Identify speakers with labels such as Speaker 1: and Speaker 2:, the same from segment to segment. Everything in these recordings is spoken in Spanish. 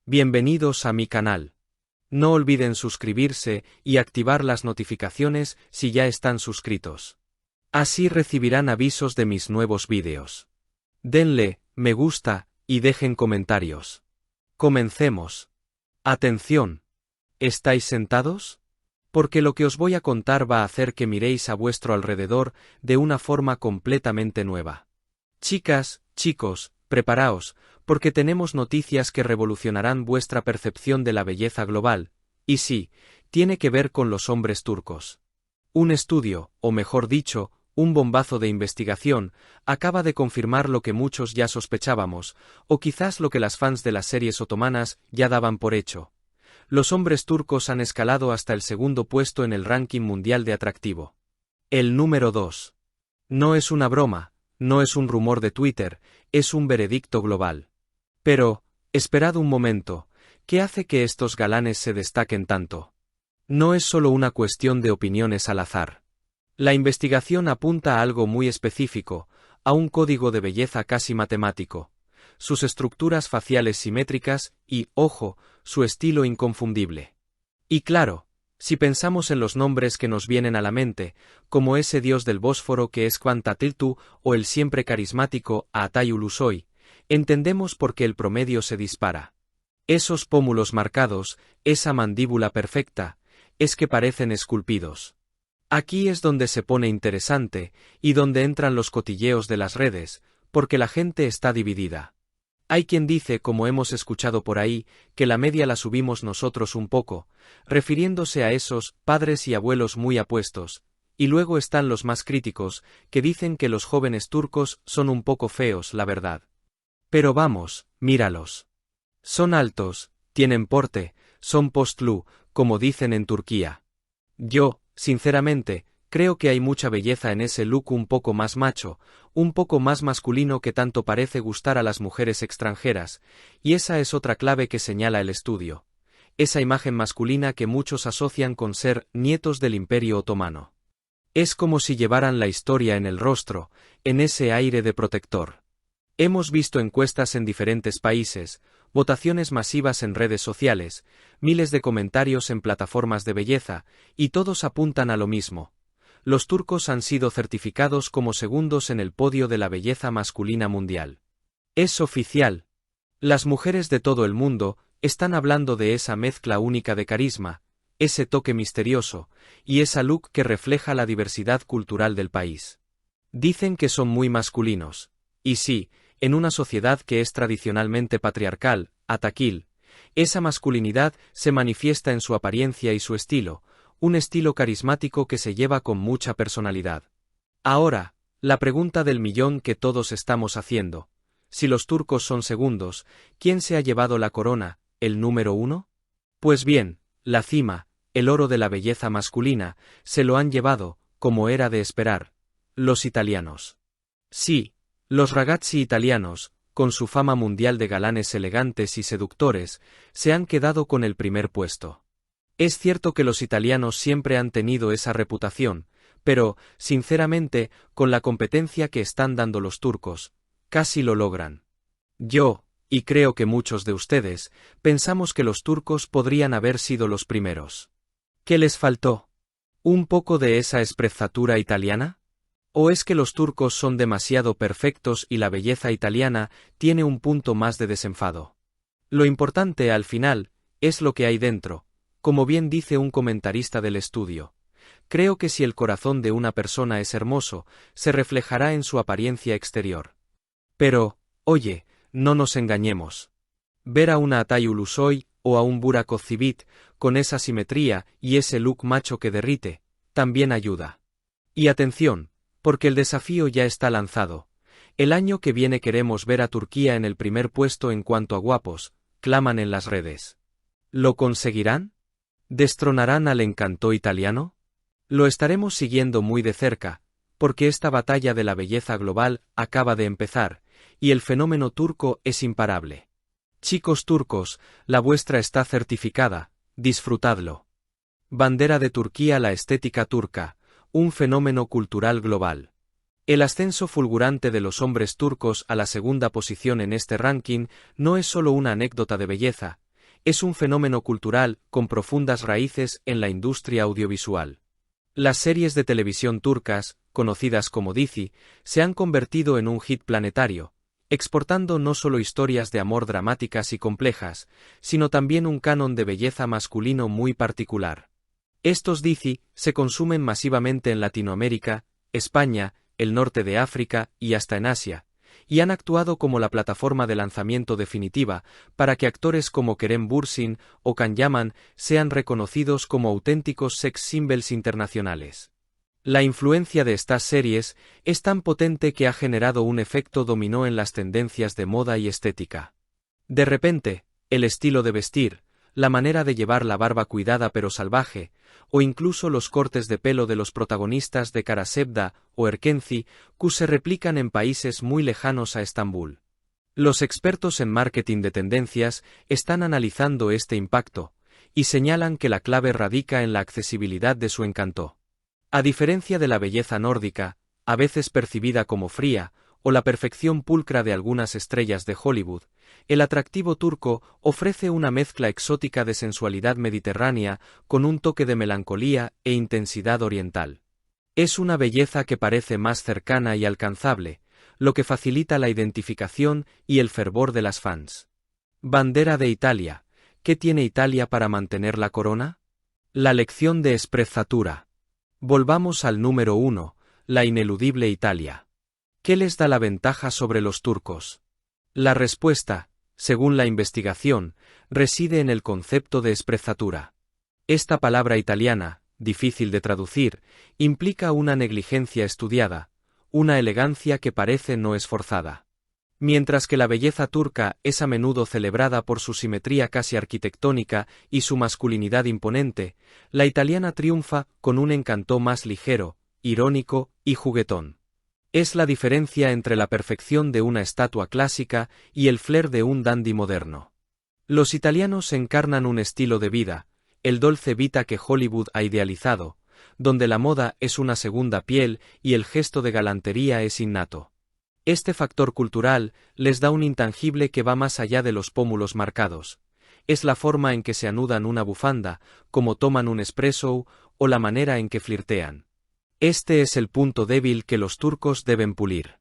Speaker 1: Bienvenidos a mi canal. No olviden suscribirse y activar las notificaciones si ya están suscritos. Así recibirán avisos de mis nuevos vídeos. Denle me gusta y dejen comentarios. Comencemos. Atención. ¿Estáis sentados? Porque lo que os voy a contar va a hacer que miréis a vuestro alrededor de una forma completamente nueva. Chicas, chicos, preparaos, porque tenemos noticias que revolucionarán vuestra percepción de la belleza global, y sí, tiene que ver con los hombres turcos. Un estudio, o mejor dicho, un bombazo de investigación, acaba de confirmar lo que muchos ya sospechábamos, o quizás lo que las fans de las series otomanas ya daban por hecho. Los hombres turcos han escalado hasta el segundo puesto en el ranking mundial de atractivo. El número 2. No es una broma, no es un rumor de Twitter, es un veredicto global. Pero, esperad un momento, ¿qué hace que estos galanes se destaquen tanto? No es solo una cuestión de opiniones al azar. La investigación apunta a algo muy específico, a un código de belleza casi matemático. Sus estructuras faciales simétricas y, ojo, su estilo inconfundible. Y claro, si pensamos en los nombres que nos vienen a la mente, como ese dios del Bósforo que es Kvantatiltu o el siempre carismático Atay Ulusoy, entendemos por qué el promedio se dispara. Esos pómulos marcados, esa mandíbula perfecta, es que parecen esculpidos. Aquí es donde se pone interesante, y donde entran los cotilleos de las redes, porque la gente está dividida. Hay quien dice, como hemos escuchado por ahí, que la media la subimos nosotros un poco, refiriéndose a esos padres y abuelos muy apuestos, y luego están los más críticos, que dicen que los jóvenes turcos son un poco feos, la verdad. Pero vamos, míralos. Son altos, tienen porte, son postlu, como dicen en Turquía. Yo, sinceramente, creo que hay mucha belleza en ese look un poco más macho, un poco más masculino que tanto parece gustar a las mujeres extranjeras, y esa es otra clave que señala el estudio. Esa imagen masculina que muchos asocian con ser nietos del Imperio Otomano. Es como si llevaran la historia en el rostro, en ese aire de protector. Hemos visto encuestas en diferentes países, votaciones masivas en redes sociales, miles de comentarios en plataformas de belleza, y todos apuntan a lo mismo. Los turcos han sido certificados como segundos en el podio de la belleza masculina mundial. Es oficial. Las mujeres de todo el mundo están hablando de esa mezcla única de carisma, ese toque misterioso, y esa look que refleja la diversidad cultural del país. Dicen que son muy masculinos. Y sí, en una sociedad que es tradicionalmente patriarcal, ataquil, esa masculinidad se manifiesta en su apariencia y su estilo, un estilo carismático que se lleva con mucha personalidad. Ahora, la pregunta del millón que todos estamos haciendo. Si los turcos son segundos, ¿quién se ha llevado la corona, el número 1? Pues bien, la cima, el oro de la belleza masculina, se lo han llevado, como era de esperar, los italianos. Sí, los ragazzi italianos, con su fama mundial de galanes elegantes y seductores, se han quedado con el primer puesto. Es cierto que los italianos siempre han tenido esa reputación, pero, sinceramente, con la competencia que están dando los turcos, casi lo logran. Yo, y creo que muchos de ustedes, pensamos que los turcos podrían haber sido los primeros. ¿Qué les faltó? ¿Un poco de esa esprezatura italiana? ¿O es que los turcos son demasiado perfectos y la belleza italiana tiene un punto más de desenfado? Lo importante, al final, es lo que hay dentro, como bien dice un comentarista del estudio. Creo que si el corazón de una persona es hermoso, se reflejará en su apariencia exterior. Pero, oye, no nos engañemos. Ver a una Atay Ulusoy o a un Burak Özçivit con esa simetría y ese look macho que derrite, también ayuda. Y atención, porque el desafío ya está lanzado. El año que viene queremos ver a Turquía en el primer puesto en cuanto a guapos, claman en las redes. ¿Lo conseguirán? ¿Destronarán al encanto italiano? Lo estaremos siguiendo muy de cerca, porque esta batalla de la belleza global acaba de empezar, y el fenómeno turco es imparable. Chicos turcos, la vuestra está certificada, disfrutadlo. Bandera de Turquía, la estética turca, un fenómeno cultural global. El ascenso fulgurante de los hombres turcos a la segunda posición en este ranking no es solo una anécdota de belleza, Es un fenómeno cultural con profundas raíces en la industria audiovisual. Las series de televisión turcas, conocidas como dizi, se han convertido en un hit planetario, exportando no solo historias de amor dramáticas y complejas, sino también un canon de belleza masculino muy particular. Estos dizi se consumen masivamente en Latinoamérica, España, el norte de África y hasta en Asia, y han actuado como la plataforma de lanzamiento definitiva para que actores como Kerem Bürsin o Can Yaman sean reconocidos como auténticos sex symbols internacionales. La influencia de estas series es tan potente que ha generado un efecto dominó en las tendencias de moda y estética. De repente, el estilo de vestir, la manera de llevar la barba cuidada pero salvaje, o incluso los cortes de pelo de los protagonistas de Karasevda o Erkenci, se replican en países muy lejanos a Estambul. Los expertos en marketing de tendencias están analizando este impacto, y señalan que la clave radica en la accesibilidad de su encanto. A diferencia de la belleza nórdica, a veces percibida como fría, o la perfección pulcra de algunas estrellas de Hollywood, el atractivo turco ofrece una mezcla exótica de sensualidad mediterránea con un toque de melancolía e intensidad oriental. Es una belleza que parece más cercana y alcanzable, lo que facilita la identificación y el fervor de las fans. Bandera de Italia. ¿Qué tiene Italia para mantener la corona? La lección de sprezzatura. Volvamos al número 1, la ineludible Italia. ¿Qué les da la ventaja sobre los turcos? La respuesta, según la investigación, reside en el concepto de sprezzatura. Esta palabra italiana, difícil de traducir, implica una negligencia estudiada, una elegancia que parece no esforzada. Mientras que la belleza turca es a menudo celebrada por su simetría casi arquitectónica y su masculinidad imponente, la italiana triunfa con un encanto más ligero, irónico y juguetón. Es la diferencia entre la perfección de una estatua clásica y el flair de un dandy moderno. Los italianos encarnan un estilo de vida, el dolce vita que Hollywood ha idealizado, donde la moda es una segunda piel y el gesto de galantería es innato. Este factor cultural les da un intangible que va más allá de los pómulos marcados. Es la forma en que se anudan una bufanda, cómo toman un espresso o la manera en que flirtean. Este es el punto débil que los turcos deben pulir.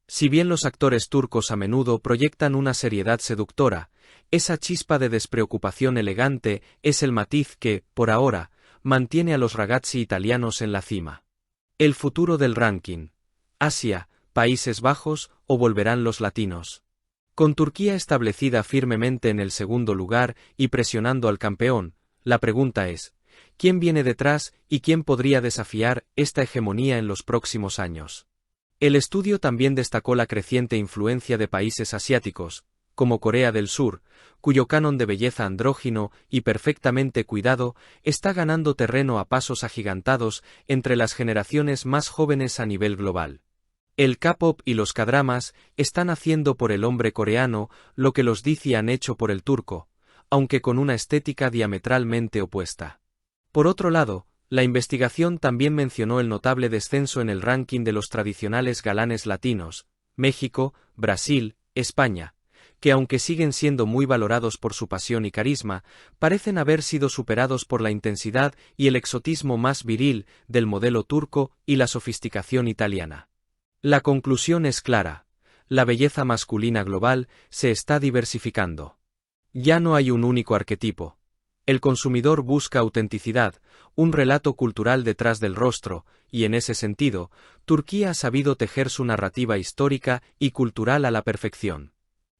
Speaker 1: Si bien los actores turcos a menudo proyectan una seriedad seductora, esa chispa de despreocupación elegante es el matiz que, por ahora, mantiene a los ragazzi italianos en la cima. El futuro del ranking. Asia, Países Bajos o volverán los latinos. Con Turquía establecida firmemente en el segundo lugar y presionando al campeón, la pregunta es, ¿quién viene detrás y quién podría desafiar esta hegemonía en los próximos años? El estudio también destacó la creciente influencia de países asiáticos, como Corea del Sur, cuyo canon de belleza andrógino y perfectamente cuidado está ganando terreno a pasos agigantados entre las generaciones más jóvenes a nivel global. El K-pop y los K-dramas están haciendo por el hombre coreano lo que los dizi han hecho por el turco, aunque con una estética diametralmente opuesta. Por otro lado, la investigación también mencionó el notable descenso en el ranking de los tradicionales galanes latinos, México, Brasil, España, que aunque siguen siendo muy valorados por su pasión y carisma, parecen haber sido superados por la intensidad y el exotismo más viril del modelo turco y la sofisticación italiana. La conclusión es clara: la belleza masculina global se está diversificando. Ya no hay un único arquetipo. El consumidor busca autenticidad, un relato cultural detrás del rostro, y en ese sentido, Turquía ha sabido tejer su narrativa histórica y cultural a la perfección.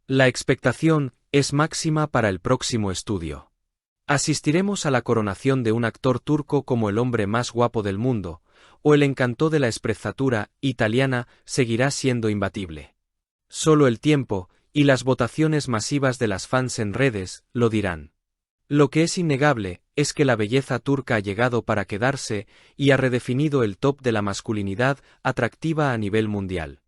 Speaker 1: La expectación es máxima para el próximo estudio. ¿Asistiremos a la coronación de un actor turco como el hombre más guapo del mundo, o el encanto de la sprezzatura italiana seguirá siendo imbatible? Solo el tiempo y las votaciones masivas de las fans en redes lo dirán. Lo que es innegable es que la belleza turca ha llegado para quedarse y ha redefinido el top de la masculinidad atractiva a nivel mundial.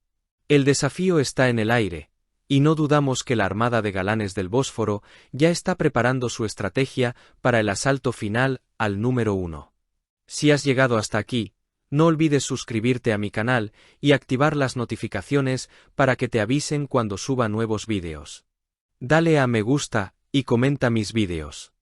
Speaker 1: El desafío está en el aire, y no dudamos que la armada de galanes del Bósforo ya está preparando su estrategia para el asalto final al número 1. Si has llegado hasta aquí, no olvides suscribirte a mi canal y activar las notificaciones para que te avisen cuando suba nuevos vídeos. Dale a me gusta y comenta mis vídeos.